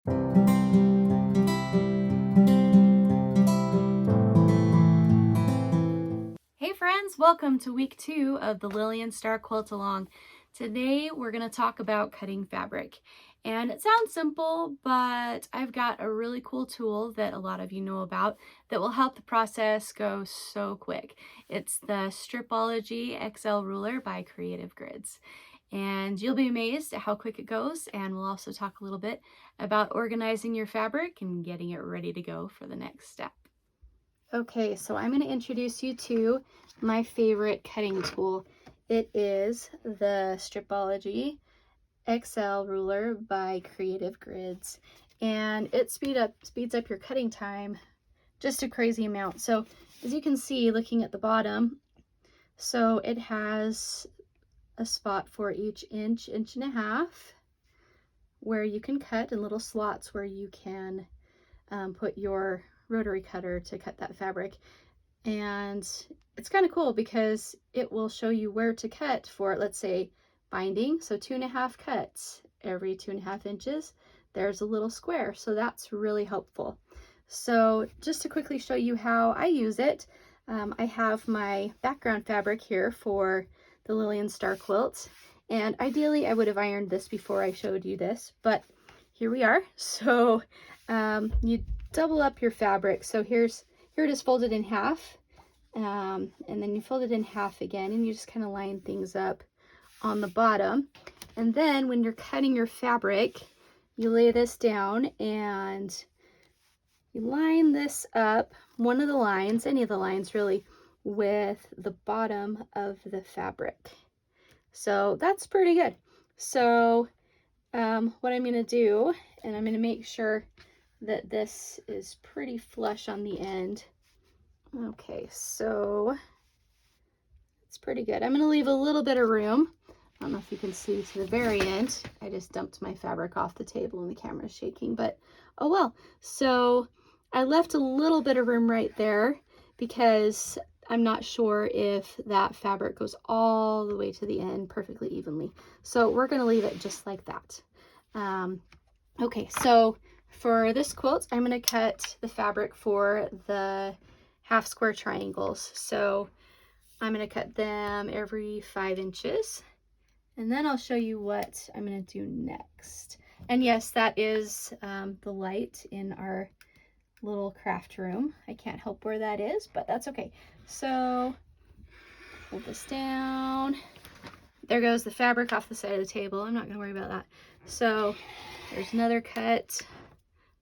Hey friends, welcome to week 2 of the Lilian Star Quilt Along. Today we're going to talk about cutting fabric. And it sounds simple, but I've got a really cool tool that a lot of you know about that will help the process go so quick. It's the Stripology XL Ruler by Creative Grids. And you'll be amazed at how quick it goes, and we'll also talk a little bit about organizing your fabric and getting it ready to go for the next step. Okay, so I'm going to introduce you to my favorite cutting tool. It is the Stripology XL Ruler by Creative Grids, and it speeds up your cutting time just a crazy amount. So as you can see, looking at the bottom, so it has a spot for each inch, inch and a half, where you can cut, in little slots where you can put your rotary cutter to cut that fabric. And it's kind of cool because it will show you where to cut for, let's say, binding. So 2.5 cuts every 2.5 inches. There's a little square, so that's really helpful. So just to quickly show you how I use it, I have my background fabric here for the Lilian Star quilt, and ideally I would have ironed this before I showed you this, but here we are. So you double up your fabric. So here it is folded in half, and then you fold it in half again, and you just kind of line things up on the bottom. And then when you're cutting your fabric, you lay this down and you line this up, one of the lines, any of the lines really, with the bottom of the fabric. So that's pretty good. So what I'm going to do, and I'm going to make sure that this is pretty flush on the end. Okay, so it's pretty good. I'm going to leave a little bit of room. I don't know if you can see to the very end. I just dumped my fabric off the table and the camera's shaking, but oh well. So I left a little bit of room right there because I'm not sure if that fabric goes all the way to the end perfectly evenly. So we're going to leave it just like that. Okay, so for this quilt, I'm going to cut the fabric for the half square triangles. So I'm going to cut them every 5 inches. And then I'll show you what I'm going to do next. And yes, that is the light in our little craft room. I can't help where that is, but that's okay. So hold this down. There goes the fabric off the side of the table. I'm not going to worry about that. So there's another cut.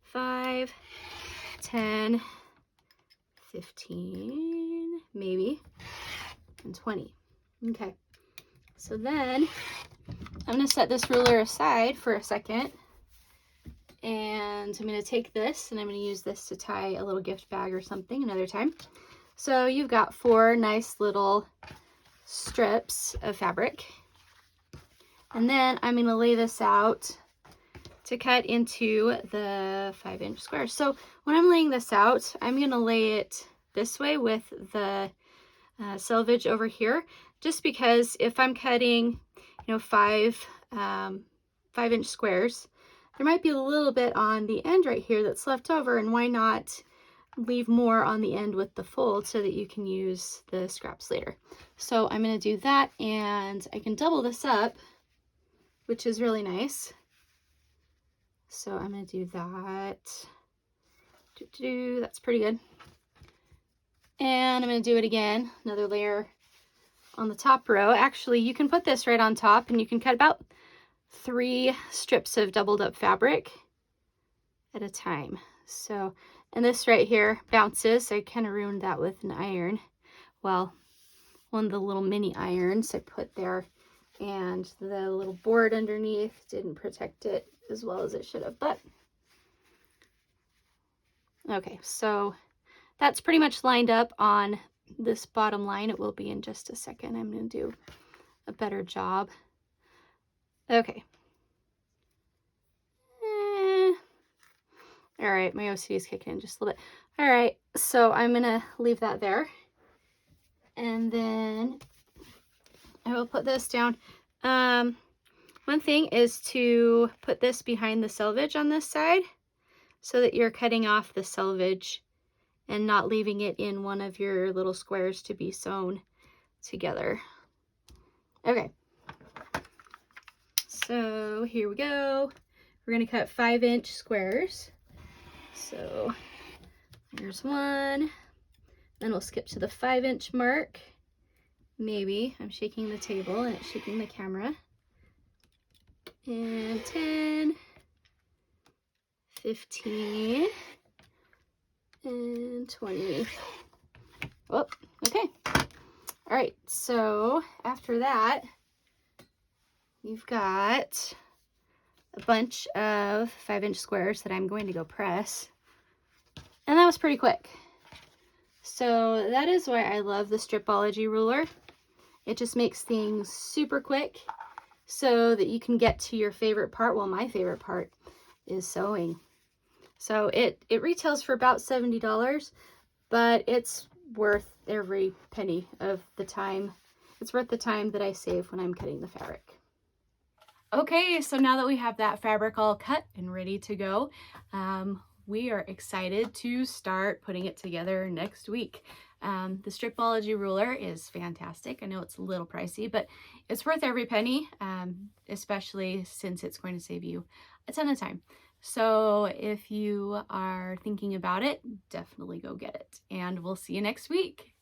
5, 10, 15, maybe, and 20. Okay, so then I'm going to set this ruler aside for a second, and I'm going to take this and I'm going to use this to tie a little gift bag or something another time. So you've got 4 nice little strips of fabric, and then I'm going to lay this out to cut into the 5-inch squares. So when I'm laying this out, I'm going to lay it this way with the selvage over here, just because if I'm cutting, 5-inch squares, there might be a little bit on the end right here that's left over, and why not leave more on the end with the fold so that you can use the scraps later. So I'm going to do that, and I can double this up, which is really nice. So I'm going to do that. That's pretty good. And I'm going to do it again, another layer on the top row. Actually, you can put this right on top, and you can cut about 3 strips of doubled up fabric at a time. So, and this right here bounces. I kind of ruined that with an iron. Well, one of the little mini irons I put there, and the little board underneath didn't protect it as well as it should have, but okay, so that's pretty much lined up on this bottom line. It will be in just a second. I'm going to do a better job. Okay. All right, my OCD is kicking in just a little bit. All right, so I'm going to leave that there. And then I will put this down. One One thing is to put this behind the selvage on this side so that you're cutting off the selvage and not leaving it in one of your little squares to be sewn together. Okay, so here we go. We're gonna cut 5-inch squares. So there's one, then we'll skip to the 5-inch mark. Maybe, I'm shaking the table and it's shaking the camera. And 10, 15, and 20. Oh, okay. All right, so after that, you've got a bunch of 5-inch squares that I'm going to go press. And that was pretty quick. So that is why I love the Stripology ruler. It just makes things super quick so that you can get to your favorite part. Well, my favorite part is sewing. So it retails for about $70, but it's worth every penny of the time. It's worth the time that I save when I'm cutting the fabric. Okay, so now that we have that fabric all cut and ready to go, we are excited to start putting it together next week. The Stripology ruler is fantastic. I know it's a little pricey, but it's worth every penny, especially since it's going to save you a ton of time. So if you are thinking about it, definitely go get it. And we'll see you next week.